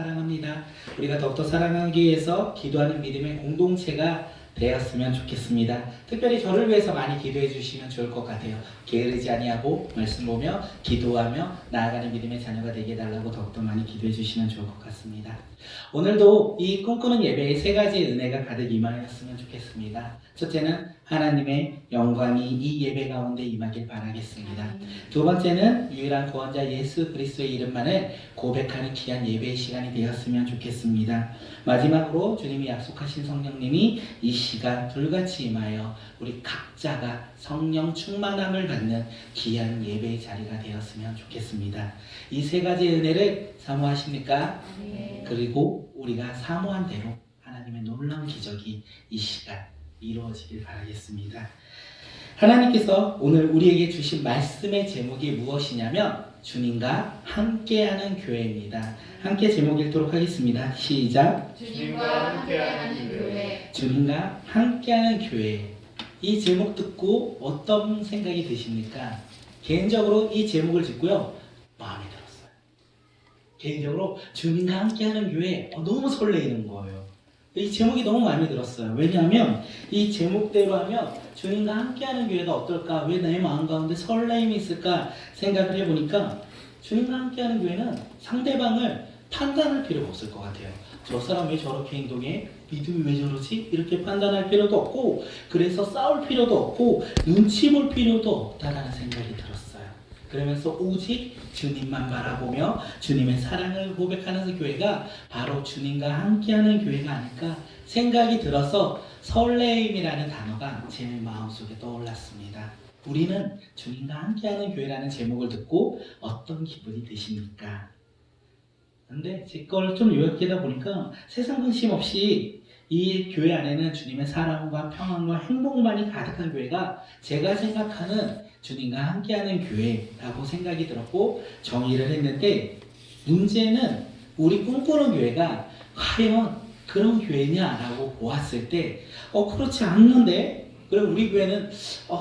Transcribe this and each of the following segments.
사랑합니다. 우리가 더욱더 사랑하기 위해서 기도하는 믿음의 공동체가 되었으면 좋겠습니다. 특별히 저를 위해서 많이 기도해 주시면 좋을 것 같아요. 게으르지 아니하고 말씀 보며 기도하며 나아가는 믿음의 자녀가 되게 해달라고 더욱더 많이 기도해 주시면 좋을 것 같습니다. 오늘도 이 꿈꾸는 예배에 세 가지의 은혜가 가득 임하였으면 좋겠습니다. 첫째는 하나님의 영광이 이 예배 가운데 임하길 바라겠습니다. 두 번째는 유일한 구원자 예수 그리스도의 이름만을 고백하는 귀한 예배의 시간이 되었으면 좋겠습니다. 마지막으로 주님이 약속하신 성령님이 이 시간 불같이 임하여 우리 각자가 성령 충만함을 받는 귀한 예배의 자리가 되었으면 좋겠습니다. 이 세 가지의 은혜를 사모하십니까? 네. 그리고 우리가 사모한 대로 하나님의 놀라운 기적이 이 시간 이루어지길 바라겠습니다. 하나님께서 오늘 우리에게 주신 말씀의 제목이 무엇이냐면 주님과 함께하는 교회입니다. 함께 제목 읽도록 하겠습니다. 시작. 주님과 함께하는 교회. 주님과 함께하는 교회. 이 제목 듣고 어떤 생각이 드십니까? 개인적으로 이 제목을 듣고요 마음에 들었어요. 개인적으로 주님과 함께하는 교회 너무 설레이는 거예요. 이 제목이 너무 마음에 들었어요. 왜냐하면 이 제목대로 하면 주님과 함께하는 교회가 어떨까? 왜 내 마음 가운데 설레임이 있을까? 생각을 해보니까 주님과 함께하는 교회는 상대방을 판단할 필요가 없을 것 같아요. 저 사람 왜 저렇게 행동해? 믿음이 왜 저러지? 이렇게 판단할 필요도 없고 그래서 싸울 필요도 없고 눈치 볼 필요도 없다라는 생각이 들었어요. 그러면서 오직 주님만 바라보며 주님의 사랑을 고백하는 교회가 바로 주님과 함께하는 교회가 아닐까 생각이 들어서 설레임이라는 단어가 제 마음속에 떠올랐습니다. 우리는 주님과 함께하는 교회라는 제목을 듣고 어떤 기분이 드십니까? 근데 제 걸 좀 요약하다 보니까 세상 근심 없이 이 교회 안에는 주님의 사랑과 평안과 행복만이 가득한 교회가 제가 생각하는 주님과 함께하는 교회라고 생각이 들었고 정의를 했는데 문제는 우리 꿈꾸는 교회가 과연 그런 교회냐라고 보았을 때 그렇지 않는데 그럼 우리 교회는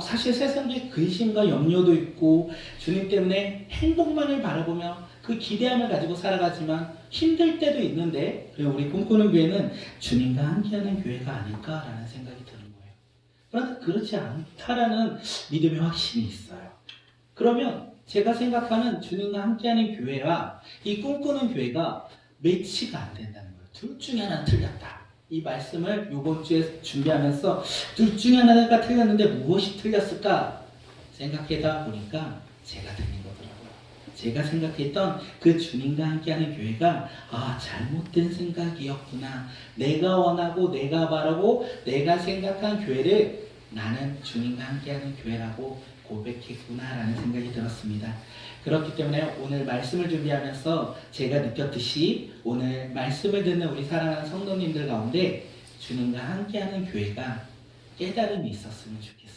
사실 세상에 근심과 염려도 있고 주님 때문에 행복만을 바라보며 그 기대함을 가지고 살아가지만 힘들 때도 있는데 우리 꿈꾸는 교회는 주님과 함께하는 교회가 아닐까라는 생각이 드는 거예요. 그런데 그렇지 않다라는 믿음의 확신이 있어요. 그러면 제가 생각하는 주님과 함께하는 교회와 이 꿈꾸는 교회가 매치가 안 된다는 거예요. 둘 중에 하나는 틀렸다. 이 말씀을 이번 주에 준비하면서 둘 중에 하나가 틀렸는데 무엇이 틀렸을까 생각하다 보니까 제가 틀린 거더라고요. 제가 생각했던 그 주님과 함께하는 교회가 잘못된 생각이었구나. 내가 원하고 내가 바라고 내가 생각한 교회를 나는 주님과 함께하는 교회라고 고백했구나라는 생각이 들었습니다. 그렇기 때문에 오늘 말씀을 준비하면서 제가 느꼈듯이 오늘 말씀을 듣는 우리 사랑하는 성도님들 가운데 주님과 함께하는 교회가 깨달음이 있었으면 좋겠어요.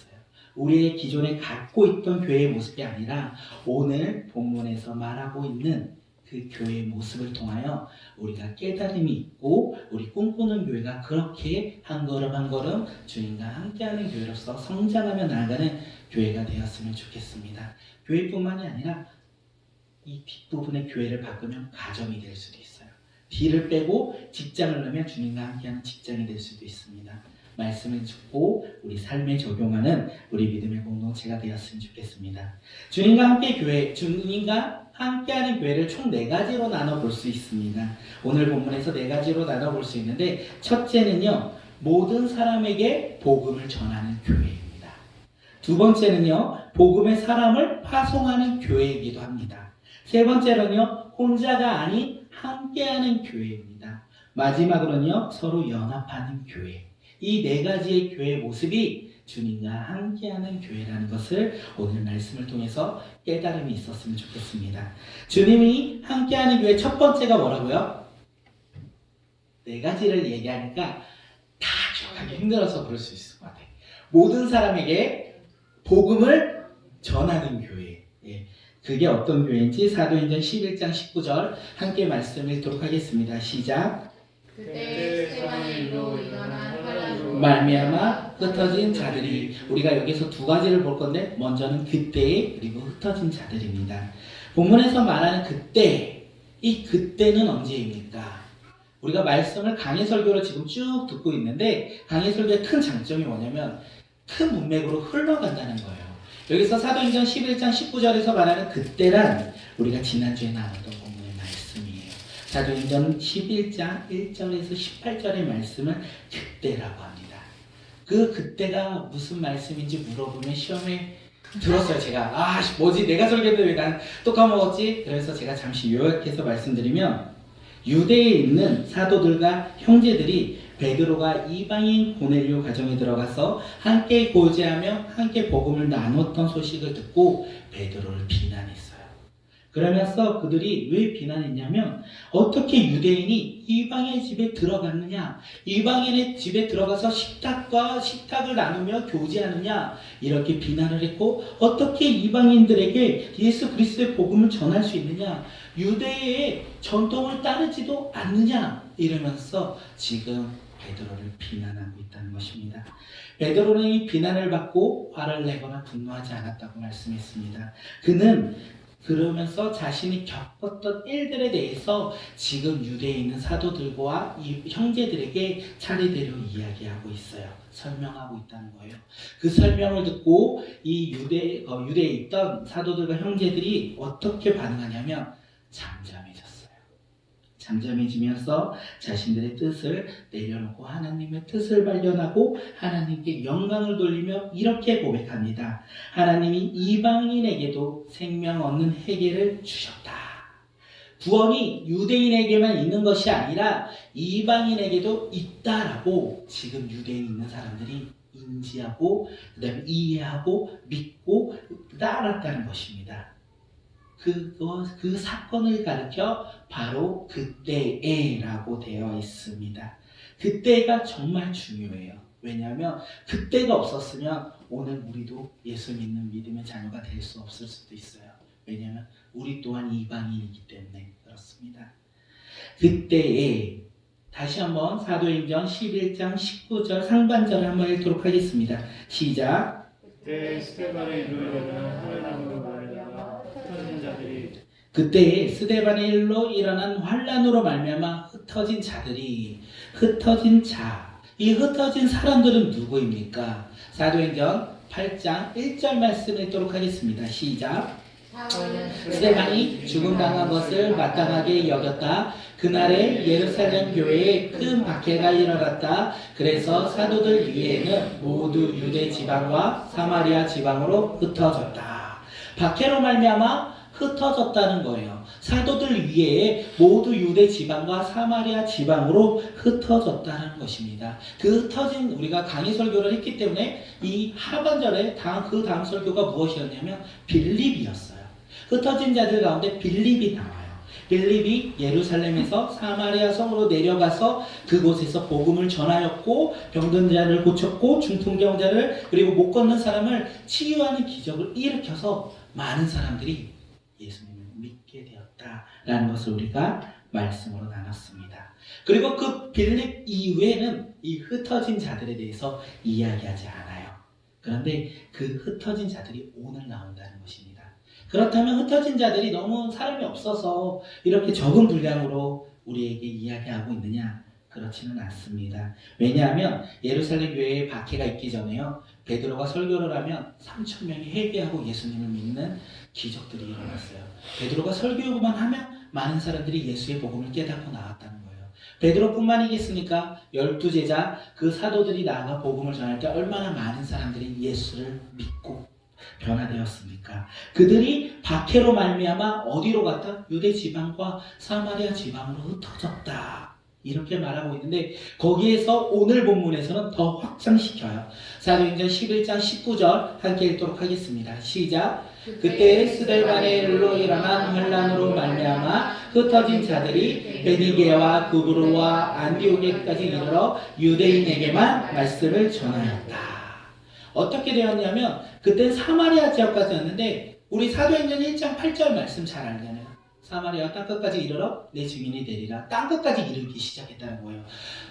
우리의 기존에 갖고 있던 교회의 모습이 아니라 오늘 본문에서 말하고 있는 그 교회의 모습을 통하여 우리가 깨달음이 있고 우리 꿈꾸는 교회가 그렇게 한 걸음 한 걸음 주님과 함께하는 교회로서 성장하며 나아가는 교회가 되었으면 좋겠습니다. 교회뿐만이 아니라 이 뒷부분의 교회를 바꾸면 가정이 될 수도 있어요. D를 빼고 직장을 넣으면 주님과 함께하는 직장이 될 수도 있습니다. 말씀을 듣고 우리 삶에 적용하는 우리 믿음의 공동체가 되었으면 좋겠습니다. 주님과 함께 교회, 주님과 함께하는 교회를 총 4가지로 나눠볼 수 있습니다. 오늘 본문에서 4가지로 나눠볼 수 있는데 첫째는요, 모든 사람에게 복음을 전하는 교회입니다. 두 번째는요, 복음의 사람을 파송하는 교회이기도 합니다. 세 번째로는요, 혼자가 아닌 함께하는 교회입니다. 마지막으로는요, 서로 연합하는 교회. 이 4가지의 교회의 모습이 주님과 함께하는 교회라는 것을 오늘 말씀을 통해서 깨달음이 있었으면 좋겠습니다. 주님이 함께하는 교회 첫 번째가 뭐라고요? 4가지를 얘기하니까 다 기억하기 힘들어서 그럴 수 있을 것 같아요. 모든 사람에게 복음을 전하는 교회. 그게 어떤 교회인지 사도행전 11장 19절 함께 말씀을 읽도록 하겠습니다. 시작. 그때 스테반의 일로 일어난 환란으로 말미암아 흩어진 자들이 우리가 여기서 2가지를 볼 건데 먼저는 그때 그리고 흩어진 자들입니다. 본문에서 말하는 그때 이 그때는 언제입니까? 우리가 말씀을 강해 설교로 지금 쭉 듣고 있는데 강해 설교의 큰 장점이 뭐냐면 큰 문맥으로 흘러간다는 거예요. 여기서 사도행전 11장 19절에서 말하는 그때란 우리가 지난주에 나눴던 본문의 말씀이에요. 사도행전 11장 1절에서 18절의 말씀은 그때라고 합니다. 그 그때가 무슨 말씀인지 물어보면 시험에 들었어요. 제가 뭐지 내가 설교했는데 왜 난 또 까먹었지? 그래서 제가 잠시 요약해서 말씀드리면 유대에 있는 사도들과 형제들이 베드로가 이방인 고넬료 가정에 들어가서 함께 고제하며 함께 복음을 나눴던 소식을 듣고 베드로를 비난했어요. 그러면서 그들이 왜 비난했냐면 어떻게 유대인이 이방인의 집에 들어갔느냐, 이방인의 집에 들어가서 식탁을 나누며 교제하느냐 이렇게 비난을 했고 어떻게 이방인들에게 예수 그리스도의 복음을 전할 수 있느냐, 유대의 전통을 따르지도 않느냐 이러면서 지금 베드로를 비난하고 있다는 것입니다. 베드로는 이 비난을 받고 화를 내거나 분노하지 않았다고 말씀했습니다. 그는 그러면서 자신이 겪었던 일들에 대해서 지금 유대에 있는 사도들과 이 형제들에게 차례대로 이야기하고 있어요. 설명하고 있다는 거예요. 그 설명을 듣고 이 유대에 있던 사도들과 형제들이 어떻게 반응하냐면 잠잠해졌어요. 잠잠해지면서 자신들의 뜻을 내려놓고 하나님의 뜻을 발견하고 하나님께 영광을 돌리며 이렇게 고백합니다. 하나님이 이방인에게도 생명 얻는 회개를 주셨다. 구원이 유대인에게만 있는 것이 아니라 이방인에게도 있다라고 지금 유대인에 있는 사람들이 인지하고 그다음에 이해하고 믿고 따랐다는 것입니다. 그 사건을 가리켜 바로 그때에라고 되어 있습니다. 그때가 정말 중요해요. 왜냐하면 그때가 없었으면 오늘 우리도 예수 믿는 믿음의 자녀가 될 수 없을 수도 있어요. 왜냐하면 우리 또한 이방인이기 때문에 그렇습니다. 그때에 다시 한번 사도행전 11장 19절 상반절을 한번 읽도록 하겠습니다. 시작. 그때 스데반의 일로 일어난 환난으로 말미암아 흩어진 자들이 그때에 스데반의 일로 일어난 환난으로 말미암아 흩어진 자들이 이 흩어진 사람들은 누구입니까? 사도행전 8장 1절 말씀을 읽도록 하겠습니다. 시작. 스데반이 죽음당한 것을 마땅하게 여겼다. 그날에 예루살렘 교회에 큰 박해가 일어났다. 그래서 사도들 위에는 모두 유대 지방과 사마리아 지방으로 흩어졌다. 박해로 말미암아 흩어졌다는 거예요. 사도들 위에 모두 유대 지방과 사마리아 지방으로 흩어졌다는 것입니다. 그 흩어진 우리가 강의 설교를 했기 때문에 이 하반절에 그 다음 설교가 무엇이었냐면 빌립이었어요. 흩어진 자들 가운데 빌립이 나와요. 빌립이 예루살렘에서 사마리아 성으로 내려가서 그곳에서 복음을 전하였고 병든 자를 고쳤고 중풍병자를 그리고 못 걷는 사람을 치유하는 기적을 일으켜서 많은 사람들이 예수님을 믿게 되었다라는 것을 우리가 말씀으로 나눴습니다. 그리고 그 빌립 이후에는 이 흩어진 자들에 대해서 이야기하지 않아요. 그런데 그 흩어진 자들이 오늘 나온다는 것입니다. 그렇다면 흩어진 자들이 너무 사람이 없어서 이렇게 적은 분량으로 우리에게 이야기하고 있느냐? 그렇지는 않습니다. 왜냐하면 예루살렘 교회에 박해가 있기 전에요. 베드로가 설교를 하면 3,000명이 회개하고 예수님을 믿는 기적들이 일어났어요. 베드로가 설교만 하면 많은 사람들이 예수의 복음을 깨닫고 나왔다는 거예요. 베드로뿐만이겠습니까? 12제자 그 사도들이 나아가 복음을 전할 때 얼마나 많은 사람들이 예수를 믿고 변화되었습니까? 그들이 박해로 말미암아 어디로 갔다? 유대 지방과 사마리아 지방으로 흩어졌다. 이렇게 말하고 있는데 거기에서 오늘 본문에서는 더 확장시켜요. 사도행전 11장 19절 함께 읽도록 하겠습니다. 시작. 그때 스데반의 일로 일어난 환난으로 말미암아 흩어진 자들이 베니게와 구브로와 안디오게까지 이르러 유대인에게만 말씀을 전하였다. 어떻게 되었냐면 그때 사마리아 지역까지였는데 우리 사도행전 1장 8절 말씀 잘 알잖아요. 사마리아 땅끝까지 이르러 내 증인이 되리라. 땅끝까지 이르기 시작했다는 거예요.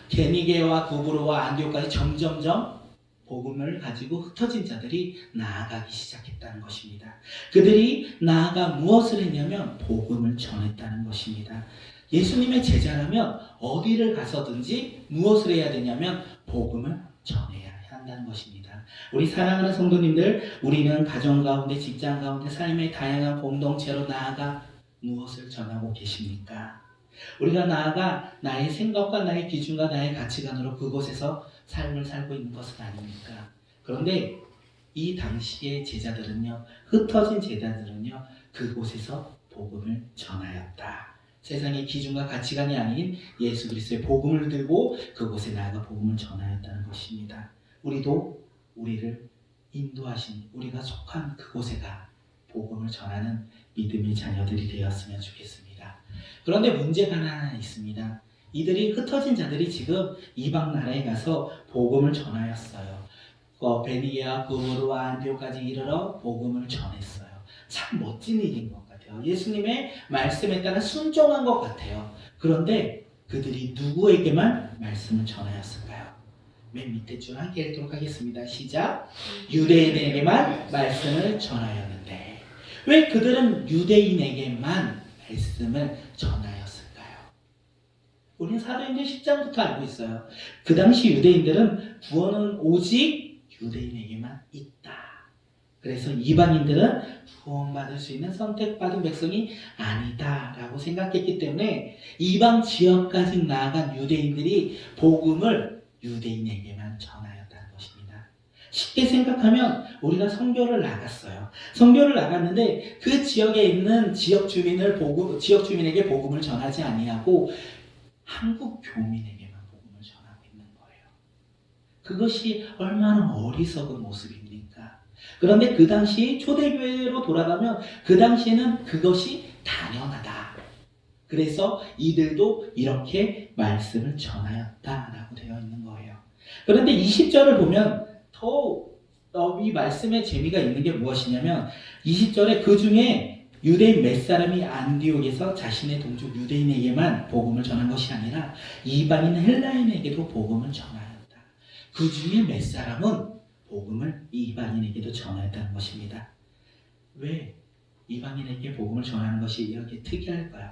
베니게와 구브로와 안디오까지 점점점 복음을 가지고 흩어진 자들이 나아가기 시작했다는 것입니다. 그들이 나아가 무엇을 했냐면 복음을 전했다는 것입니다. 예수님의 제자라면 어디를 가서든지 무엇을 해야 되냐면 복음을 전해야 한다는 것입니다. 우리 사랑하는 성도님들, 우리는 가정 가운데, 직장 가운데, 삶의 다양한 공동체로 나아가 무엇을 전하고 계십니까? 우리가 나아가 나의 생각과 나의 기준과 나의 가치관으로 그곳에서 삶을 살고 있는 것은 아닙니까? 그런데 이 당시의 제자들은요, 흩어진 제자들은요, 그곳에서 복음을 전하였다. 세상의 기준과 가치관이 아닌 예수 그리스도의 복음을 들고 그곳에 나아가 복음을 전하였다는 것입니다. 우리도 우리를 인도하신, 우리가 속한 그곳에가 복음을 전하는 믿음의 자녀들이 되었으면 좋겠습니다. 그런데 문제가 하나 있습니다. 이들이 흩어진 자들이 지금 이방 나라에 가서 복음을 전하였어요. 베니게와 고모르와 안디옥까지 이르러 복음을 전했어요. 참 멋진 일인 것 같아요. 예수님의 말씀에 따라 순종한 것 같아요. 그런데 그들이 누구에게만 말씀을 전하였을까요? 맨 밑에 줄 함께 읽도록 하겠습니다. 시작. 유대인에게만 말씀을 전하였는데 왜 그들은 유대인에게만 말씀을 전하였을까요? 우리는 사도행전 10장부터 알고 있어요. 그 당시 유대인들은 구원은 오직 유대인에게만 있다. 그래서 이방인들은 구원받을 수 있는 선택받은 백성이 아니다라고 생각했기 때문에 이방 지역까지 나아간 유대인들이 복음을 유대인에게만 전하였다는 것입니다. 쉽게 생각하면 우리가 선교를 나갔어요. 선교를 나갔는데 그 지역에 있는 지역 주민에게 복음을 전하지 아니하고 한국 교민에게만 복음을 전하고 있는 거예요. 그것이 얼마나 어리석은 모습입니까? 그런데 그 당시 초대교회로 돌아가면 그 당시에는 그것이 당연하다. 그래서 이들도 이렇게 말씀을 전하였다라고 되어 있는 거예요. 그런데 20절을 보면 이 말씀의 재미가 있는 게 무엇이냐면 20절에 그 중에 유대인 몇 사람이 안디옥에서 자신의 동족 유대인에게만 복음을 전한 것이 아니라 이방인 헬라인에게도 복음을 전하였다. 그 중에 몇 사람은 복음을 이방인에게도 전하였다는 것입니다. 왜 이방인에게 복음을 전하는 것이 이렇게 특이할까요?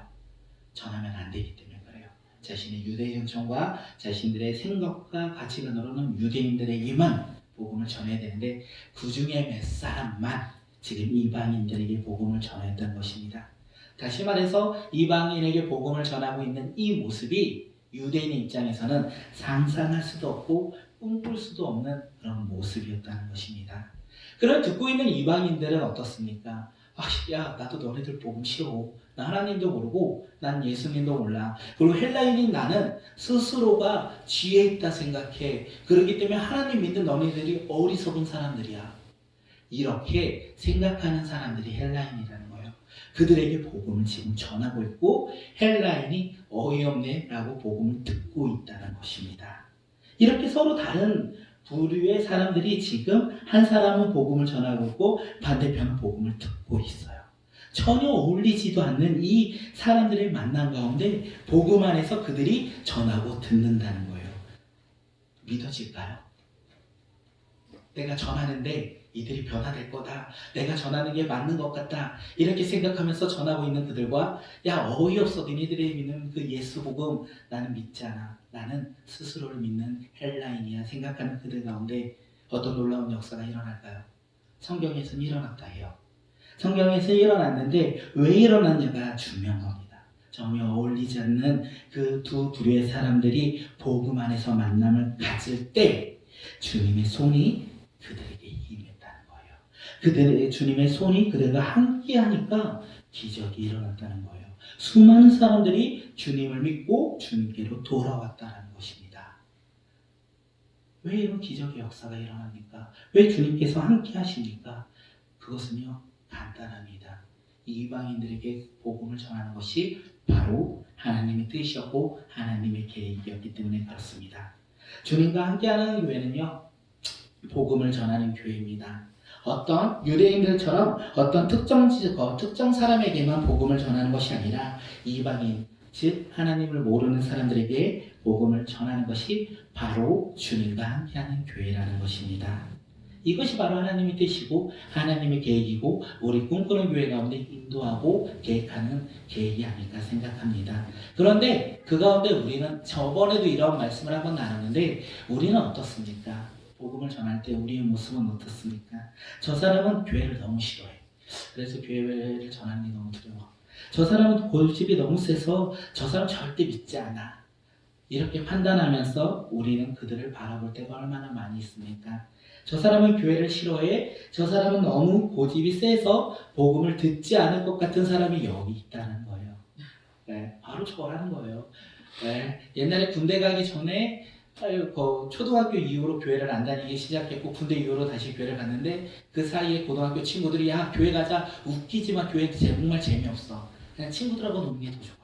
전하면 안 되기 때문에 그래요. 자신의 유대 정통과 자신들의 생각과 가치관으로는 유대인들에게만 복음을 전해야 되는데 그 중에 몇 사람만 지금 이방인들에게 복음을 전했다는 것입니다. 다시 말해서 이방인에게 복음을 전하고 있는 이 모습이 유대인의 입장에서는 상상할 수도 없고 꿈꿀 수도 없는 그런 모습이었다는 것입니다. 그걸 듣고 있는 이방인들은 어떻습니까? 야, 나도 너네들 복음 싫어. 나 하나님도 모르고 난 예수님도 몰라. 그리고 헬라인인 나는 스스로가 지혜 있다 생각해. 그렇기 때문에 하나님 믿는 너네들이 어리석은 사람들이야. 이렇게 생각하는 사람들이 헬라인이라는 거예요. 그들에게 복음을 지금 전하고 있고 헬라인이 어이없네 라고 복음을 듣고 있다는 것입니다. 이렇게 서로 다른 부류의 사람들이 지금 한 사람은 복음을 전하고 있고 반대편은 복음을 듣고 있어요. 전혀 어울리지도 않는 이 사람들의 만남 가운데 복음 안에서 그들이 전하고 듣는다는 거예요. 믿어질까요? 내가 전하는데 이들이 변화될 거다. 내가 전하는 게 맞는 것 같다. 이렇게 생각하면서 전하고 있는 그들과 야 어이없어 너희들이 믿는 그 예수 복음 나는 믿지 않아. 나는 스스로를 믿는 헬라인이야 생각하는 그들 가운데 어떤 놀라운 역사가 일어날까요? 성경에서는 일어났다 해요. 성경에서 일어났는데 왜 일어났냐가 중요한 겁니다. 전혀 어울리지 않는 그 두 부류의 사람들이 복음 안에서 만남을 가질 때 주님의 손이 그들에게 임했다는 거예요. 주님의 손이 그들과 함께하니까 기적이 일어났다는 거예요. 수많은 사람들이 주님을 믿고 주님께로 돌아왔다는 것입니다. 왜 이런 기적의 역사가 일어납니까? 왜 주님께서 함께 하십니까? 그것은요 간단합니다. 이방인들에게 복음을 전하는 것이 바로 하나님의 뜻이었고 하나님의 계획이었기 때문에 그렇습니다. 주님과 함께하는 교회는요 복음을 전하는 교회입니다. 어떤 유대인들처럼 어떤 특정 사람에게만 복음을 전하는 것이 아니라 이방인 즉 하나님을 모르는 사람들에게 복음을 전하는 것이 바로 주님과 함께하는 교회라는 것입니다. 이것이 바로 하나님의 뜻이고 하나님의 계획이고 우리 꿈꾸는 교회 가운데 인도하고 계획하는 계획이 아닐까 생각합니다. 그런데 그 가운데 우리는 저번에도 이런 말씀을 한번 나눴는데 우리는 어떻습니까? 복음을 전할 때 우리의 모습은 어떻습니까? 저 사람은 교회를 너무 싫어해. 그래서 교회를 전하는 게 너무 두려워. 저 사람은 고집이 너무 세서 저 사람 절대 믿지 않아. 이렇게 판단하면서 우리는 그들을 바라볼 때가 얼마나 많이 있습니까? 저 사람은 교회를 싫어해. 저 사람은 너무 고집이 세서 복음을 듣지 않을 것 같은 사람이 여기 있다는 거예요. 네, 바로 저라는 거예요. 네, 옛날에 군대 가기 전에 초등학교 이후로 교회를 안 다니기 시작했고 군대 이후로 다시 교회를 갔는데 그 사이에 고등학교 친구들이 야 교회 가자 웃기지만 교회 정말 재미없어. 그냥 친구들하고 노는 게 더 좋아.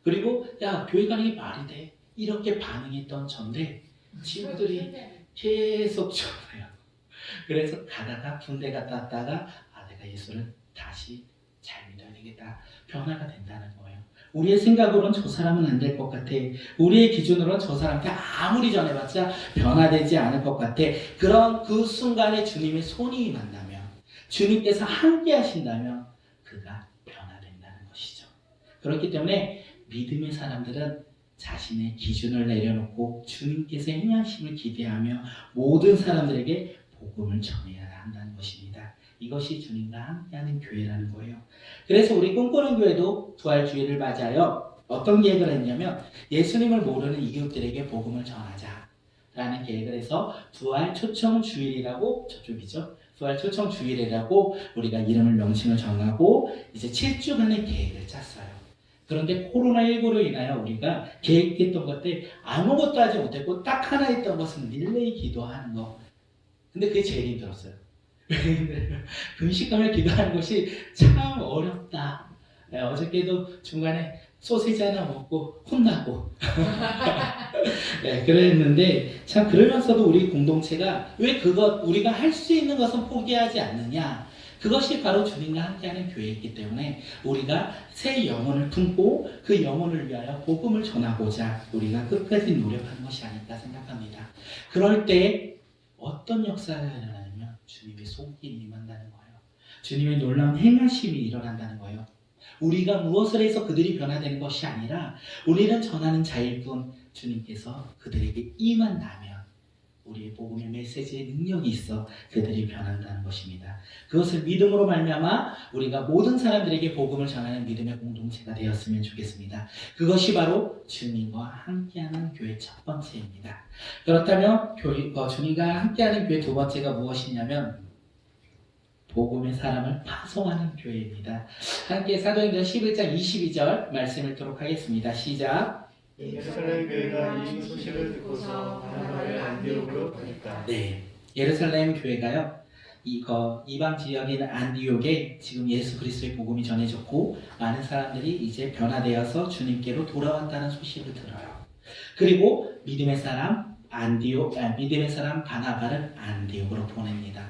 그리고 야 교회 가는 게 말이 돼. 이렇게 반응했던 전데 친구들이 계속 좋아요. 그래서 가다가 군대 갔다 왔다가 내가 예수를 다시 잘 믿어야 되겠다. 변화가 된다는 거예요. 우리의 생각으로는 저 사람은 안 될 것 같아. 우리의 기준으로는 저 사람한테 아무리 전해봤자 변화되지 않을 것 같아. 그런 그 순간에 주님의 손이 임한다면 주님께서 함께 하신다면 그가 변화된다는 것이죠. 그렇기 때문에 믿음의 사람들은 자신의 기준을 내려놓고 주님께서 행하심을 기대하며 모든 사람들에게 복음을 전해야 한다는 것입니다. 이것이 주님과 함께하는 교회라는 거예요. 그래서 우리 꿈꾸는 교회도 부활주의를 맞아요. 어떤 계획을 했냐면 예수님을 모르는 이웃들에게 복음을 전하자라는 계획을 해서 부활 초청 주일이라고 저쪽이죠. 부활 초청 주일이라고 우리가 이름을 명칭을 정하고 이제 7주간의 계획을 짰어요. 그런데 코로나19로 인하여 우리가 계획했던 것들 아무것도 하지 못했고 딱 하나 했던 것은 릴레이 기도하는 거. 근데 그게 제일 힘들었어요. 금식하며 기도하는 것이 참 어렵다. 네, 어저께도 중간에 소시지 하나 먹고 혼나고 네, 그랬는데 참 그러면서도 우리 공동체가 왜 우리가 할 수 있는 것은 포기하지 않느냐. 그것이 바로 주님과 함께하는 교회이기 때문에 우리가 새 영혼을 품고 그 영혼을 위하여 복음을 전하고자 우리가 끝까지 노력하는 것이 아닐까 생각합니다. 그럴 때 어떤 역사가 일어나냐면 주님의 손길이 임한다는 거예요. 주님의 놀라운 행하심이 일어난다는 거예요. 우리가 무엇을 해서 그들이 변화되는 것이 아니라 우리는 전하는 자일 뿐 주님께서 그들에게 임한다면 우리의 복음의 메시지의 능력이 있어 그들이 변한다는 것입니다. 그것을 믿음으로 말미암아 우리가 모든 사람들에게 복음을 전하는 믿음의 공동체가 되었으면 좋겠습니다. 그것이 바로 주님과 함께하는 교회 첫 번째입니다. 그렇다면 주님과 함께하는 교회 두 번째가 무엇이냐면 복음의 사람을 파송하는 교회입니다. 함께 사도행전 11장 22절 말씀 읽도록 하겠습니다. 시작. 예루살렘 교회가 이 소식을 듣고서 바나바를 안디옥으로 보냈다. 네, 예루살렘 교회가요. 이방 지역에 있는 안디옥에 지금 예수 그리스도의 복음이 전해졌고 많은 사람들이 이제 변화되어서 주님께로 돌아왔다는 소식을 들어요. 그리고 믿음의 사람 바나바를 안디옥으로 보냅니다.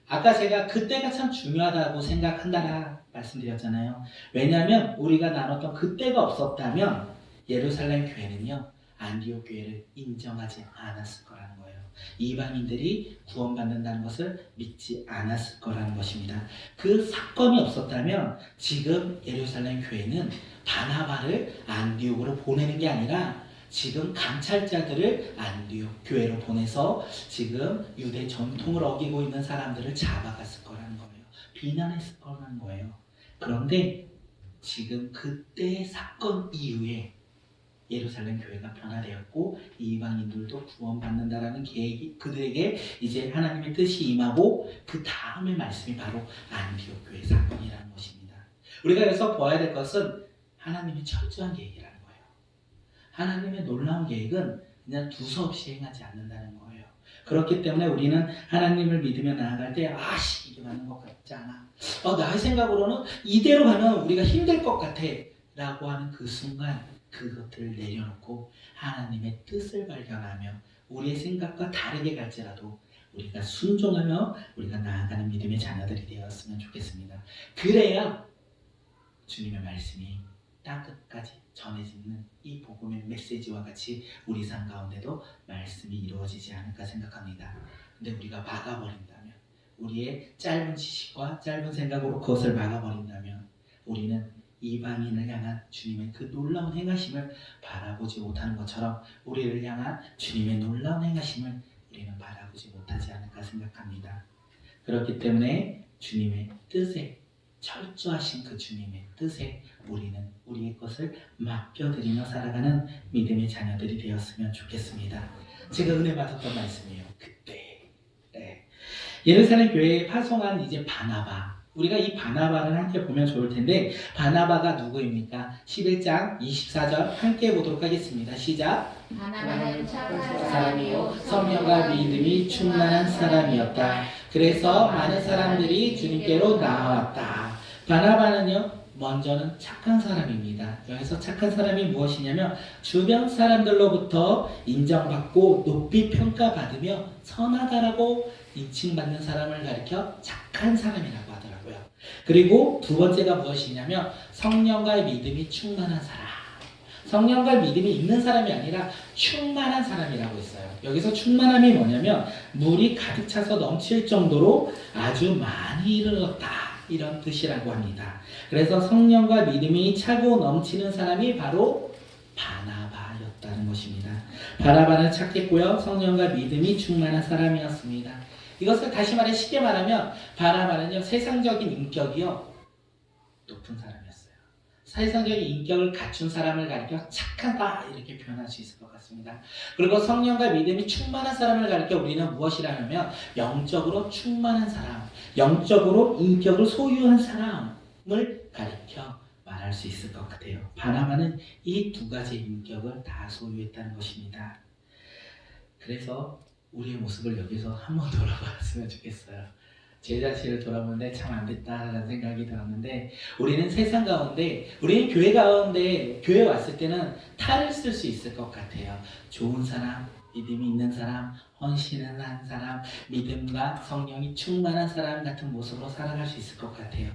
아까 제가 그때가 참 중요하다고 생각한다라 말씀드렸잖아요. 왜냐하면 우리가 나눴던 그때가 없었다면 예루살렘 교회는요 안디옥 교회를 인정하지 않았을 거라는 거예요. 이방인들이 구원받는다는 것을 믿지 않았을 거라는 것입니다. 그 사건이 없었다면 지금 예루살렘 교회는 바나바를 안디옥으로 보내는 게 아니라 지금 감찰자들을 안디옥 교회로 보내서 지금 유대 전통을 어기고 있는 사람들을 잡아갔을 거라는 거예요. 비난했을 거라는 거예요. 그런데 지금 그때의 사건 이후에 예루살렘 교회가 변화되었고 이방인들도 구원받는다라는 계획이 그들에게 이제 하나님의 뜻이 임하고 그 다음의 말씀이 바로 안디옥 교회 사건이라는 것입니다. 우리가 그래서 봐야 될 것은 하나님의 철저한 계획이라는 거예요. 하나님의 놀라운 계획은 그냥 두서없이 행하지 않는다는 거예요. 그렇기 때문에 우리는 하나님을 믿으며 나아갈 때 이게 맞는 것 같지 않아. 나의 생각으로는 이대로 가면 우리가 힘들 것 같아 라고 하는 그 순간 그것들을 내려놓고 하나님의 뜻을 발견하며 우리의 생각과 다르게 갈지라도 우리가 순종하며 우리가 나아가는 믿음의 자녀들이 되었으면 좋겠습니다. 그래야 주님의 말씀이 땅끝까지 전해지는 이 복음의 메시지와 같이 우리 삶 가운데도 말씀이 이루어지지 않을까 생각합니다. 근데 우리가 막아버린다면, 우리의 짧은 지식과 짧은 생각으로 그것을 막아버린다면 우리는 이방인을 향한 주님의 그 놀라운 행하심을 바라보지 못하는 것처럼 우리를 향한 주님의 놀라운 행하심을 우리는 바라보지 못하지 않을까 생각합니다. 그렇기 때문에 주님의 뜻에, 철저하신 그 주님의 뜻에 우리는 우리의 것을 맡겨드리며 살아가는 믿음의 자녀들이 되었으면 좋겠습니다. 제가 은혜 받았던 말씀이에요. 그때 예루살렘 교회에 파송한 이제 바나바, 우리가 이 바나바를 함께 보면 좋을 텐데, 바나바가 누구입니까? 11장 24절 함께 보도록 하겠습니다. 시작. 바나바는 착한 사람이요 성령과 믿음이 충만한 사람이었다. 그래서 많은 사람들이 주님께로 나왔다. 바나바는요, 먼저는 착한 사람입니다. 여기서 착한 사람이 무엇이냐면 주변 사람들로부터 인정받고 높이 평가받으며 선하다라고 인칭받는 사람을 가리켜 착한 사람이라고 하더라고요. 그리고 두 번째가 무엇이냐면 성령과 믿음이 충만한 사람. 성령과 믿음이 있는 사람이 아니라 충만한 사람이라고 했어요. 여기서 충만함이 뭐냐면 물이 가득 차서 넘칠 정도로 아주 많이 이르렀다, 이런 뜻이라고 합니다. 그래서 성령과 믿음이 차고 넘치는 사람이 바로 바나바였다는 것입니다. 바나바는 착했고요, 성령과 믿음이 충만한 사람이었습니다. 이것을 다시 말해 쉽게 말하면 바나바는요, 세상적인 인격이요 높은 사람이었어요. 세상적인 인격을 갖춘 사람을 가리켜 착하다, 이렇게 표현할 수 있을 것 같습니다. 그리고 성령과 믿음이 충만한 사람을 가리켜 우리는 무엇이라면 영적으로 충만한 사람, 영적으로 인격을 소유한 사람을 가리켜 말할 수 있을 것 같아요. 바나바는 이 두 가지 인격을 다 소유했다는 것입니다. 그래서 우리의 모습을 여기서 한번 돌아봤으면 좋겠어요. 제 자신을 돌아보는데 참 안 됐다라는 생각이 들었는데, 우리는 세상 가운데, 우리는 교회 가운데, 교회 왔을 때는 탈을 쓸 수 있을 것 같아요. 좋은 사람, 믿음이 있는 사람, 헌신을 한 사람, 믿음과 성령이 충만한 사람 같은 모습으로 살아갈 수 있을 것 같아요.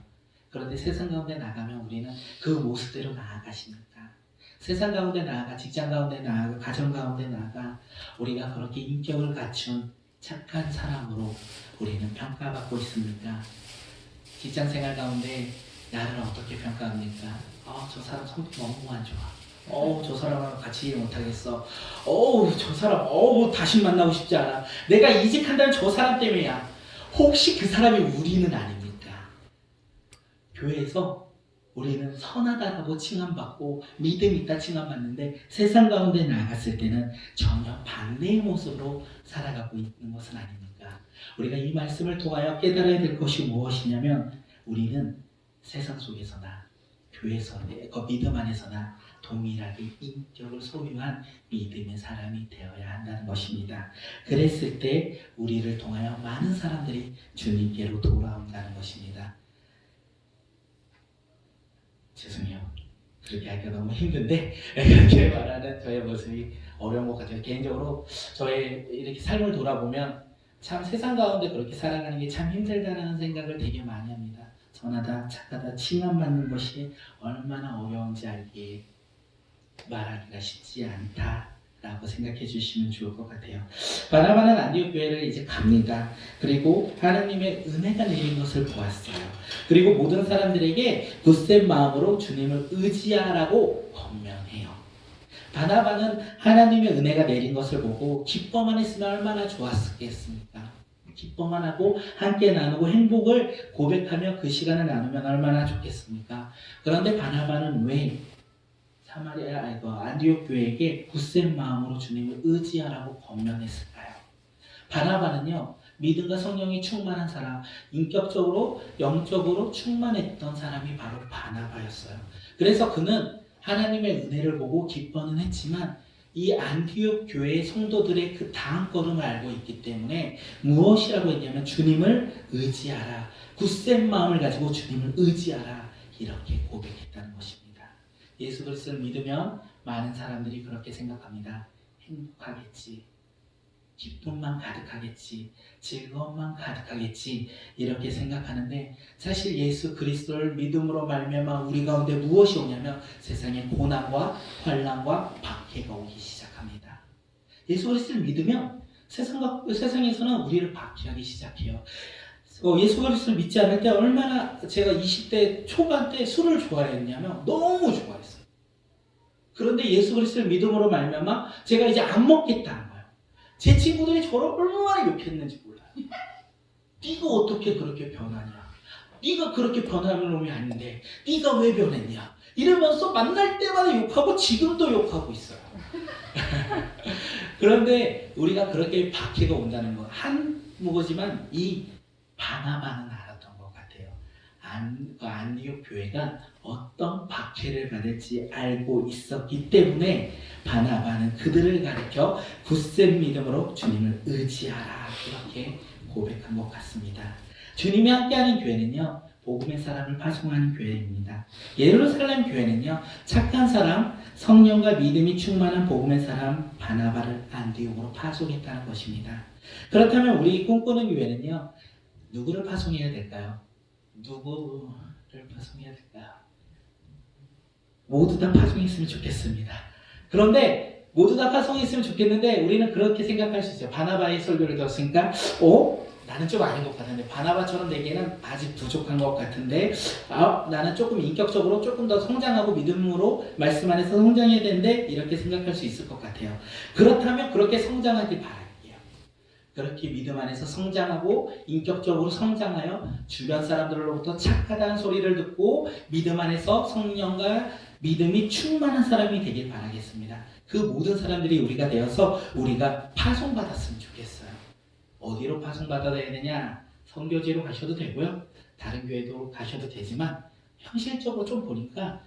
그런데 세상 가운데 나가면 우리는 그 모습대로 나아가십니까? 세상 가운데 나아가, 직장 가운데 나아가, 가정 가운데 나아가 우리가 그렇게 인격을 갖춘 착한 사람으로 우리는 평가받고 있습니까? 직장생활 가운데 나를 어떻게 평가합니까? 저 사람 성격 너무 안 좋아. 저 사람하고 같이 일 못하겠어. 저 사람 다시 만나고 싶지 않아. 내가 이직한다는 저 사람 때문이야. 혹시 그 사람이 우리는 아닙니까? 교회에서 우리는 선하다라고 칭함받고 믿음 있다 칭함받는데, 세상 가운데 나갔을 때는 전혀 반대의 모습으로 살아가고 있는 것은 아닙니까? 우리가 이 말씀을 통하여 깨달아야 될 것이 무엇이냐면, 우리는 세상 속에서나 교회에서, 믿음 안에서나 동일하게 인격을 소유한 믿음의 사람이 되어야 한다는 것입니다. 그랬을 때 우리를 통하여 많은 사람들이 주님께로 돌아온다는 것입니다. 죄송해요. 그렇게 하기가 너무 힘든데 그렇게 말하는 저의 모습이 어려운 것 같아요. 개인적으로 저의 이렇게 삶을 돌아보면 참 세상 가운데 그렇게 살아가는 게 참 힘들다는 생각을 되게 많이 합니다. 선하다, 착하다, 칭함받는 것이 얼마나 어려운지 알기에 말하기가 쉽지 않다라고 생각해 주시면 좋을 것 같아요. 바나바는 안디옥 교회를 이제 갑니다. 그리고 하나님의 은혜가 내린 것을 보았어요. 그리고 모든 사람들에게 굳센 마음으로 주님을 의지하라고 권면해요. 바나바는 하나님의 은혜가 내린 것을 보고 기뻐만 했으면 얼마나 좋았겠습니까? 기뻐만 하고 함께 나누고 행복을 고백하며 그 시간을 나누면 얼마나 좋겠습니까? 그런데 바나바는 왜 안디옥 교회에게 굳센 마음으로 주님을 의지하라고 권면했을까요? 바나바는요, 믿음과 성령이 충만한 사람, 인격적으로 영적으로 충만했던 사람이 바로 바나바였어요. 그래서 그는 하나님의 은혜를 보고 기뻐는 했지만 이 안디옥 교회의 성도들의 그 다음 걸음을 알고 있기 때문에 무엇이라고 했냐면 주님을 의지하라, 굳센 마음을 가지고 주님을 의지하라, 이렇게 고백했다는 것입니다. 예수 그리스도를 믿으면 많은 사람들이 그렇게 생각합니다. 행복하겠지, 기쁨만 가득하겠지, 즐거움만 가득하겠지 이렇게 생각하는데 사실 예수 그리스도를 믿음으로 말미암아 우리 가운데 무엇이 오냐면 세상에 고난과 환난과 박해가 오기 시작합니다. 예수 그리스도를 믿으면 세상에서는 우리를 박해하기 시작해요. 예수 그리스도를 믿지 않을 때 얼마나 제가 20대 초반 때 술을 좋아했냐면 너무 좋아했어요. 그런데 예수 그리스도를 믿음으로 말미암아 제가 이제 안 먹겠다는 거예요. 제 친구들이 저를 얼마나 욕했는지 몰라요. 네가 어떻게 그렇게 변하냐? 네가 그렇게 변하는 놈이 아닌데 네가 왜 변했냐? 이러면서 만날 때마다 욕하고 지금도 욕하고 있어요. 그런데 우리가 그렇게 박해가 온다는 거 한 무거지만 이 바나바는 알았던 것 같아요. 안디옥 교회가 어떤 박해를 받을지 알고 있었기 때문에 바나바는 그들을 가르쳐 굳센 믿음으로 주님을 의지하라 이렇게 고백한 것 같습니다. 주님이 함께하는 교회는요, 복음의 사람을 파송하는 교회입니다. 예루살렘 교회는요, 착한 사람, 성령과 믿음이 충만한 복음의 사람 바나바를 안디옥으로 파송했다는 것입니다. 그렇다면 우리 꿈꾸는 교회는요, 누구를 파송해야 될까요? 누구를 파송해야 될까요? 모두 다 파송했으면 좋겠습니다. 그런데 모두 다 파송했으면 좋겠는데 우리는 그렇게 생각할 수 있어요. 바나바의 설교를 들었으니까 나는 좀 아닌 것 같은데 바나바처럼 내게는 아직 부족한 것 같은데 나는 조금 인격적으로 조금 더 성장하고 믿음으로 말씀 안에서 성장해야 되는데 이렇게 생각할 수 있을 것 같아요. 그렇다면 그렇게 성장하길 바랄게요. 그렇게 믿음 안에서 성장하고 인격적으로 성장하여 주변 사람들로부터 착하다는 소리를 듣고 믿음 안에서 성령과 믿음이 충만한 사람이 되길 바라겠습니다. 그 모든 사람들이 우리가 되어서 우리가 파송받았으면 좋겠어요. 어디로 파송받아야 되냐? 선교지로 가셔도 되고요. 다른 교회도 가셔도 되지만 현실적으로 좀 보니까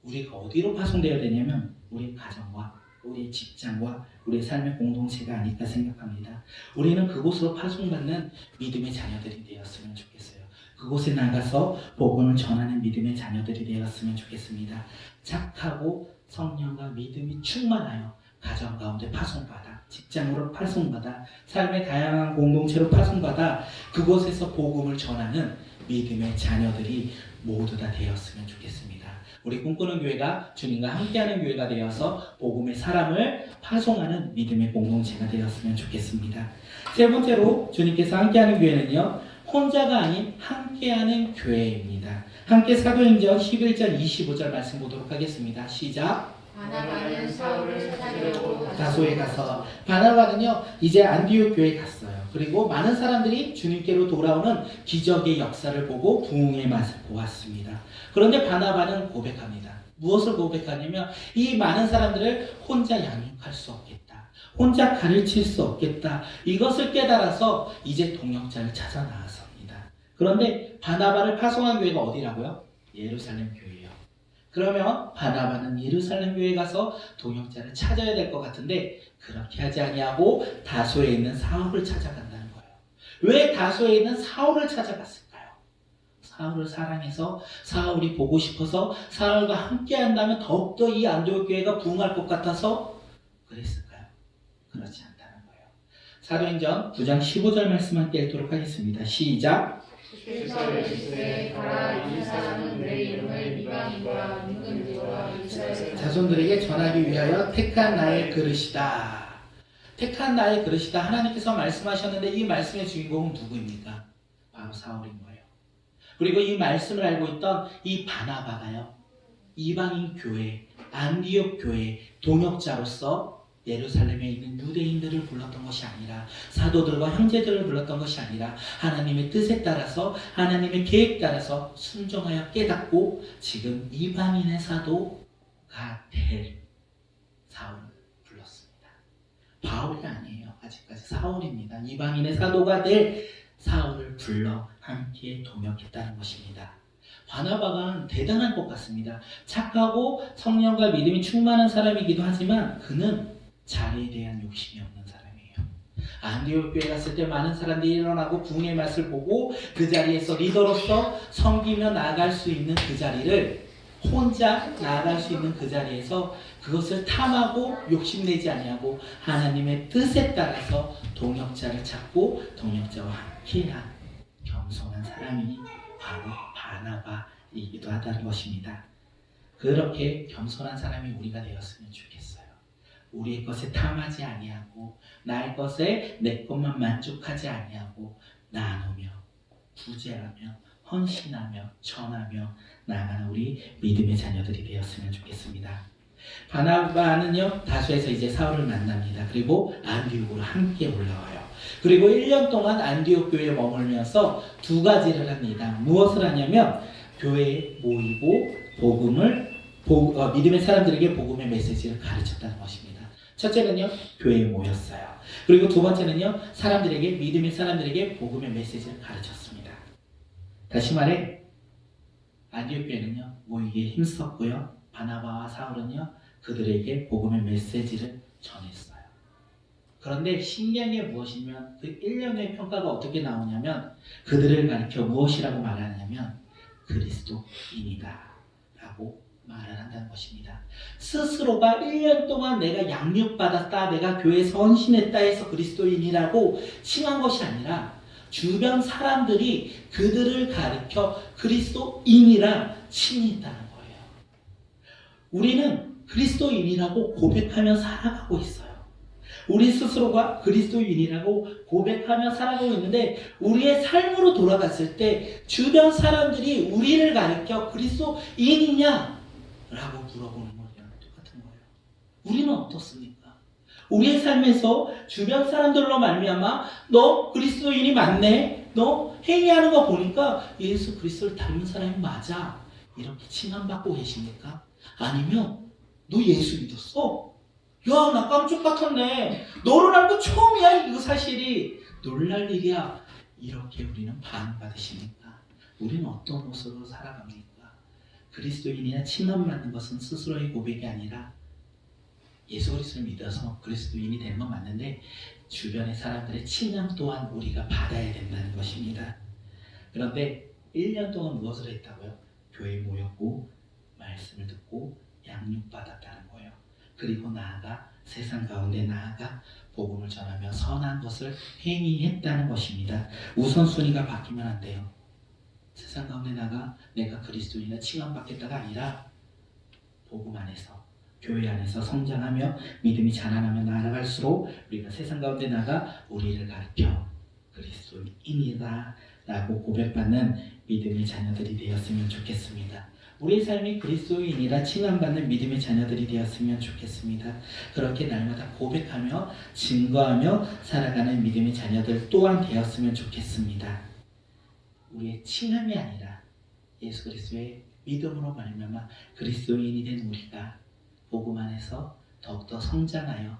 우리가 어디로 파송되어야 되냐면 우리 가정과 우리 직장과 우리 삶의 공동체가 아닐까 생각합니다. 우리는 그곳으로 파송받는 믿음의 자녀들이 되었으면 좋겠어요. 그곳에 나가서 복음을 전하는 믿음의 자녀들이 되었으면 좋겠습니다. 착하고 성령과 믿음이 충만하여 가정 가운데 파송받아, 직장으로 파송받아, 삶의 다양한 공동체로 파송받아 그곳에서 복음을 전하는 믿음의 자녀들이 모두 다 되었으면 좋겠습니다. 우리 꿈꾸는 교회가 주님과 함께하는 교회가 되어서 복음의 사람을 파송하는 믿음의 공동체가 되었으면 좋겠습니다. 세 번째로 주님께서 함께하는 교회는요, 혼자가 아닌 함께하는 교회입니다. 함께 사도행전 11장 25절 말씀 보도록 하겠습니다. 시작. 바나바는 사울을 찾아내고 다소에 가서 바나바는요 이제 안디옥 교회에 갔어요. 그리고 많은 사람들이 주님께로 돌아오는 기적의 역사를 보고 부흥의 맛을 보았습니다. 그런데 바나바는 고백합니다. 무엇을 고백하냐면 이 많은 사람들을 혼자 양육할 수 없겠다. 혼자 가르칠 수 없겠다. 이것을 깨달아서 이제 동역자를 찾아 나왔습니다. 그런데 바나바를 파송한 교회가 어디라고요? 예루살렘 교회예요. 그러면 바나바는 예루살렘 교회에 가서 동역자를 찾아야 될 것 같은데 그렇게 하지 아니하고 다소에 있는 사울을 찾아간다는 거예요. 왜 다소에 있는 사울을 찾아갔을까요? 사울을 사랑해서 사울이 보고 싶어서 사울과 함께 한다면 더욱더 이 안디옥 교회가 부흥할 것 같아서 그랬을까요? 그렇지 않다는 거예요. 사도행전 9장 15절 말씀 함께 읽도록 하겠습니다. 시작. 실서를 가라. 이 사람은 내 이름을 이방인과 임금들과 이스라엘 자손들에게 전하기 위하여 택한 나의 그릇이다. 택한 나의 그릇이다. 하나님께서 말씀하셨는데 이 말씀의 주인공은 누구입니까? 바로 사울인 거예요. 그리고 이 말씀을 알고 있던 이 바나바가요, 이방인 교회, 안디옥 교회 동역자로서 예루살렘에 있는 유대인들을 불렀던 것이 아니라 사도들과 형제들을 불렀던 것이 아니라 하나님의 뜻에 따라서 하나님의 계획 따라서 순종하여 깨닫고 지금 이방인의 사도가 될 사울을 불렀습니다. 바울이 아니에요. 아직까지 사울입니다. 이방인의 사도가 될 사울을 불러 함께 동역했다는 것입니다. 바나바가 대단한 것 같습니다. 착하고 성령과 믿음이 충만한 사람이기도 하지만 그는 자리에 대한 욕심이 없는 사람이에요. 안디옥 교회 갔을 때 많은 사람들이 일어나고 부흥의 맛을 보고 그 자리에서 리더로서 섬기며 나아갈 수 있는 그 자리를 혼자 나아갈 수 있는 그 자리에서 그것을 탐하고 욕심내지 아니하고 하나님의 뜻에 따라서 동역자를 찾고 동역자와 함께한 겸손한 사람이 바로 바나바이기도 하다는 것입니다. 그렇게 겸손한 사람이 우리가 되었으면 좋겠어요. 우리의 것에 탐하지 아니하고 나의 것에 내 것만 만족하지 아니하고 나누며 구제하며 헌신하며 전하며 나아가는 우리 믿음의 자녀들이 되었으면 좋겠습니다. 바나바는요 다소에서 이제 사울을 만납니다. 그리고 안디옥으로 함께 올라와요. 그리고 1년 동안 안디옥 교회에 머물면서 두 가지를 합니다. 무엇을 하냐면 교회에 모이고 믿음의 사람들에게 복음의 메시지를 가르쳤다는 것입니다. 첫째는요 교회에 모였어요. 그리고 두 번째는요 믿음의 사람들에게 복음의 메시지를 가르쳤습니다. 다시 말해 안디옥 교회는요 모이기에 힘썼고요. 바나바와 사울은요 그들에게 복음의 메시지를 전했어요. 그런데 신기한 게 무엇이냐면 그 1년의 평가가 어떻게 나오냐면 그들을 가리켜 무엇이라고 말하냐면 그리스도인이다 라고 말을 한다는 것입니다. 스스로가 1년 동안 내가 양육받았다, 내가 교회에서 헌신했다 해서 그리스도인이라고 칭한 것이 아니라 주변 사람들이 그들을 가리켜 그리스도인이라 칭했다는 거예요. 우리는 그리스도인이라고 고백하며 살아가고 있어요. 우리 스스로가 그리스도인이라고 고백하며 살아가고 있는데 우리의 삶으로 돌아갔을 때 주변 사람들이 우리를 가리켜 그리스도인이냐? 라고 물어보는 거랑 똑같은 거예요. 우리는 어떻습니까? 우리의 삶에서 주변 사람들로 말미암아 너 그리스도인이 맞네? 너 행위하는 거 보니까 예수 그리스도를 닮은 사람이 맞아. 이렇게 칭함받고 계십니까? 아니면 너 예수 믿었어? 야, 나 깜짝 같았네. 너를 알고 처음이야, 이거 사실이. 놀랄 일이야. 이렇게 우리는 반응받으십니까? 우리는 어떤 모습으로 살아갑니까? 그리스도인이나 칭함받는 것은 스스로의 고백이 아니라 예수 그리스도를 믿어서 그리스도인이 되는 건 맞는데 주변의 사람들의 칭함 또한 우리가 받아야 된다는 것입니다. 그런데 1년 동안 무엇을 했다고요? 교회에 모였고 말씀을 듣고 양육받았다는 거예요. 그리고 나아가 세상 가운데 나아가 복음을 전하며 선한 것을 행위했다는 것입니다. 우선순위가 바뀌면 안 돼요. 세상 가운데 나가 내가 그리스도인이나 칭함받겠다가 아니라 복음 안에서 교회 안에서 성장하며 믿음이 자라나며 나아갈수록 우리가 세상 가운데 나가 우리를 가르쳐 그리스도인이다 라고 고백받는 믿음의 자녀들이 되었으면 좋겠습니다. 우리의 삶이 그리스도인이라 칭함받는 믿음의 자녀들이 되었으면 좋겠습니다. 그렇게 날마다 고백하며 증거하며 살아가는 믿음의 자녀들 또한 되었으면 좋겠습니다. 우리의 칭함이 아니라 예수 그리스도의 믿음으로 말미암아 그리스도인이 된 우리가 복음 안에서 더욱더 성장하여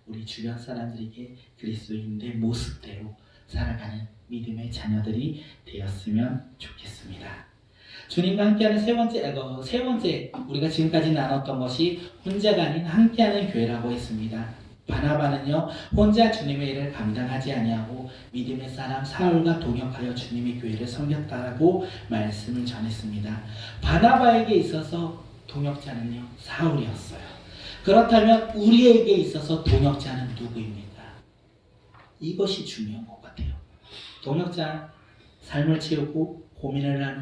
우리 주변 사람들에게 그리스도인의 모습대로 살아가는 믿음의 자녀들이 되었으면 좋겠습니다. 주님과 함께하는 세 번째 우리가 지금까지 나눴던 것이 혼자가 아닌 함께하는 교회라고 했습니다. 바나바는요 혼자 주님의 일을 감당하지 아니하고 믿음의 사람 사울과 동역하여 주님의 교회를 섬겼다라고 말씀을 전했습니다. 바나바에게 있어서 동역자는요 사울이었어요. 그렇다면 우리에게 있어서 동역자는 누구입니까? 이것이 중요한 것 같아요. 동역자 삶을 채우고 고민을 나누고